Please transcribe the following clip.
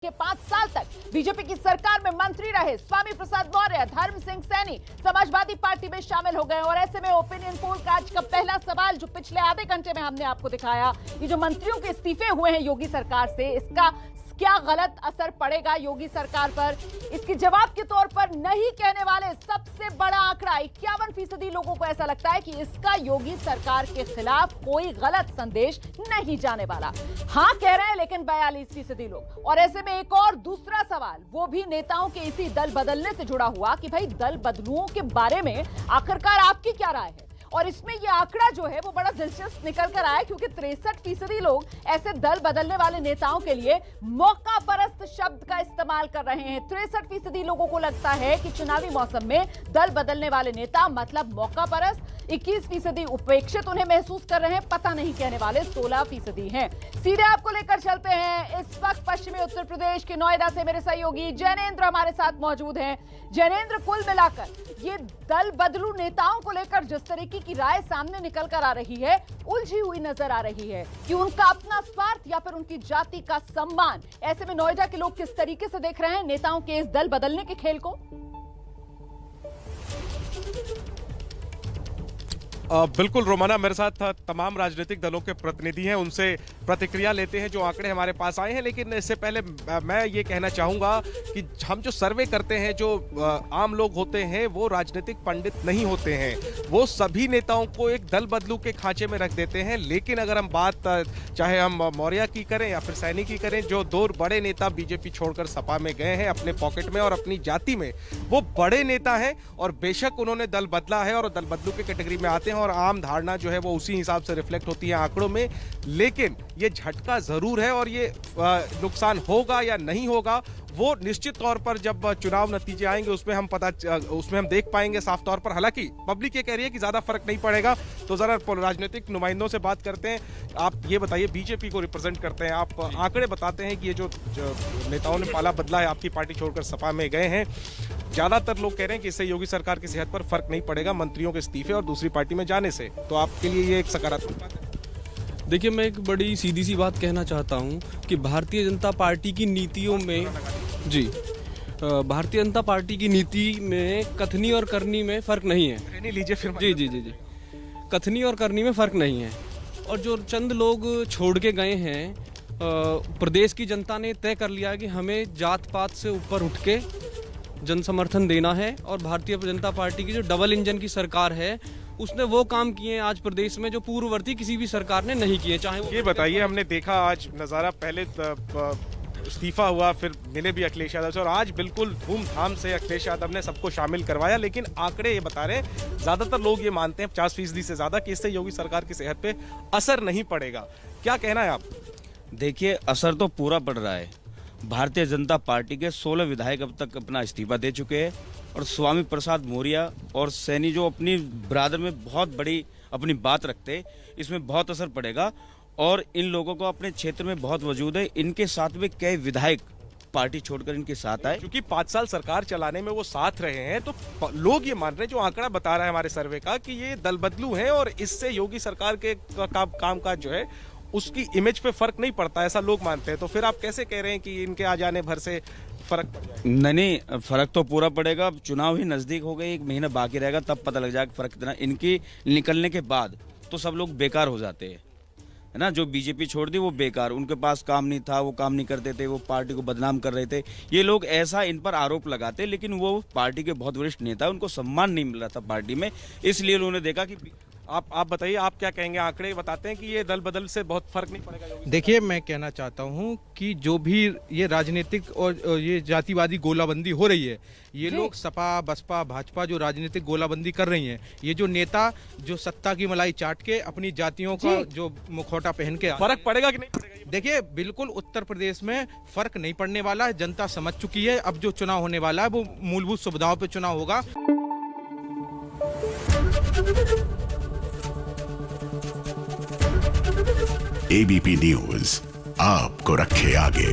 के 5 साल तक बीजेपी की सरकार में मंत्री रहे स्वामी प्रसाद मौर्य धर्म सिंह सैनी समाजवादी पार्टी में शामिल हो गए। और ऐसे में ओपिनियन पोल का आज का पहला सवाल जो पिछले आधे घंटे में हमने आपको दिखाया, ये जो मंत्रियों के इस्तीफे हुए हैं योगी सरकार से, इसका क्या गलत असर पड़ेगा योगी सरकार पर, इसके जवाब के तौर पर नहीं कहने वाले सबसे बड़ा आंकड़ा 51% लोगों को ऐसा लगता है कि इसका योगी सरकार के खिलाफ कोई गलत संदेश नहीं जाने वाला। हाँ कह रहे हैं लेकिन 42% लोग। और ऐसे में एक और दूसरा सवाल, वो भी नेताओं के इसी दल बदलने से जुड़ा हुआ कि भाई दल बदलुओं के बारे में आखिरकार आपकी क्या राय है। और इसमें यह आंकड़ा जो है वो बड़ा दिलचस्प निकल कर आया क्योंकि 63% लोग ऐसे दल बदलने वाले नेताओं के लिए मौका परस्त शब्द का इस्तेमाल कर रहे हैं। 63% लोगों को लगता है कि चुनावी मौसम में दल बदलने वाले नेता मतलब मौका परस्त, 21% उपेक्षित उन्हें महसूस कर रहे हैं, पता नहीं कहने वाले 16% हैं। सीधे आपको लेकर चलते हैं इस वक्त पश्चिमी उत्तर प्रदेश के नोएडा से मेरे सहयोगी जैनेंद्र हमारे साथ मौजूद हैं। जैनेंद्र, कुल मिलाकर ये दल बदलू नेताओं को लेकर जिस तरीके की राय सामने निकल कर आ रही है, उलझी हुई नजर आ रही है कि उनका अपना स्वार्थ या फिर उनकी जाति का सम्मान। ऐसे में नोएडा के लोग किस तरीके से देख रहे हैं नेताओं के इस दल बदलने के खेल को? बिल्कुल रोमाना, मेरे साथ तमाम राजनीतिक दलों के प्रतिनिधि हैं, उनसे प्रतिक्रिया लेते हैं जो आंकड़े हमारे पास आए हैं। लेकिन इससे पहले मैं ये कहना चाहूँगा कि हम जो सर्वे करते हैं, जो आम लोग होते हैं वो राजनीतिक पंडित नहीं होते हैं, वो सभी नेताओं को एक दल बदलू के खांचे में रख देते हैं। लेकिन अगर हम बात चाहे हम मौर्य की करें या फिर सैनी की करें, जो दो बड़े नेता बीजेपी छोड़कर सपा में गए हैं अपने पॉकेट में और अपनी जाति में, वो बड़े नेता हैं और बेशक उन्होंने दल बदला है और दल बदलू की कैटेगरी में आते हैं और आम धारणा जो है वो उसी हिसाब से रिफ्लेक्ट होती है आंकड़ों में। लेकिन ये झटका जरूर है और ये नुकसान होगा या नहीं होगा वो निश्चित तौर पर जब चुनाव नतीजे आएंगे उसमें हम देख पाएंगे साफ तौर पर। हालांकि पब्लिक ये कह रही है कि ज्यादा फर्क नहीं पड़ेगा, तो जरा राजनीतिक नुमाइंदों से बात करते हैं। आप ये बताइए, बीजेपी को रिप्रेजेंट करते हैं आप, आंकड़े बताते हैं कि ये जो नेताओं ने पाला बदला है, आपकी पार्टी छोड़कर सपा में गए हैं, ज्यादातर लोग कह रहे हैं कि इससे योगी सरकार की सेहत पर फर्क नहीं पड़ेगा मंत्रियों के इस्तीफे और दूसरी पार्टी में जाने से, तो आपके लिए ये एक सकारात्मक बात है? देखिए, मैं एक बड़ी सीधी सी बात कहना चाहता हूं कि भारतीय जनता पार्टी की नीतियों में भारतीय जनता पार्टी की नीति में कथनी और करनी में फर्क नहीं है। लीजिए फिर। जी, कथनी और करनी में फर्क नहीं है। और जो चंद लोग छोड़ के गए हैं, प्रदेश की जनता ने तय कर लिया कि हमें जात पात से ऊपर उठ के जन समर्थन देना है। और भारतीय जनता पार्टी की जो डबल इंजन की सरकार है उसने वो काम किए आज प्रदेश में जो पूर्ववर्ती किसी भी सरकार ने नहीं किए। चाहे ये बताइए, हमने देखा आज नज़ारा, पहले इस्तीफा हुआ, फिर मिले भी अखिलेश यादव से और आज बिल्कुल धूमधाम से अखिलेश यादव ने सबको शामिल करवाया। लेकिन आंकड़े ये बता रहे हैं, ज्यादातर लोग ये मानते हैं 50% से ज्यादा कि इससे योगी सरकार की सेहत पे असर नहीं पड़ेगा। क्या कहना है आप? देखिए, असर तो पूरा पड़ रहा है। भारतीय जनता पार्टी के 16 विधायक अब तक अपना इस्तीफा दे चुके हैं और स्वामी प्रसाद मौर्य और सैनी जो अपनी बरादर में बहुत बड़ी अपनी बात रखते हैं, इसमें बहुत असर पड़ेगा। और इन लोगों को अपने क्षेत्र में बहुत वजूद है, इनके साथ में कई विधायक पार्टी छोड़कर इनके साथ आए, क्योंकि 5 साल सरकार चलाने में वो साथ रहे हैं। तो लोग ये मान रहे हैं, जो आंकड़ा बता रहा है हमारे सर्वे का, कि ये दल बदलू हैं और इससे योगी सरकार के कामकाज जो है उसकी इमेज पे फर्क नहीं पड़ता, ऐसा लोग मानते हैं। तो फिर आप कैसे कह रहे हैं कि इनके आ जाने भर से फर्क पड़ जाएगा? नहीं, फर्क तो पूरा पड़ेगा। अब चुनाव ही नजदीक हो गए, 1 महीना बाकी रहेगा, तब पता लग जाएगा फर्क कितना। इनकी निकलने के बाद तो सब लोग बेकार हो जाते हैं, है ना। जो बीजेपी छोड़ दी वो बेकार, उनके पास काम नहीं था, वो काम नहीं करते थे, वो पार्टी को बदनाम कर रहे थे। ये लोग ऐसा इन पर आरोप लगाते, लेकिन वो पार्टी के बहुत वरिष्ठ नेता, उनको सम्मान नहीं मिल रहा था पार्टी में, इसलिए उन्होंने देखा कि आप बताइए, आप क्या कहेंगे? आंकड़े बताते हैं कि ये दल बदल से बहुत फर्क नहीं पड़ेगा। देखिए, मैं कहना चाहता हूं कि जो भी ये राजनीतिक और ये जातिवादी गोलाबंदी हो रही है, ये लोग सपा बसपा भाजपा जो राजनीतिक गोलाबंदी कर रही हैं, ये जो नेता जो सत्ता की मलाई चाट के अपनी जातियों का जो मुखौटा पहन के, फर्क पड़ेगा कि नहीं पड़ेगा? देखिए, बिल्कुल उत्तर प्रदेश में फर्क नहीं पड़ने वाला है, जनता समझ चुकी है। अब जो चुनाव होने वाला है वो मूलभूत सुविधाओं पर चुनाव होगा। एबीपी न्यूज आपको रखे आगे।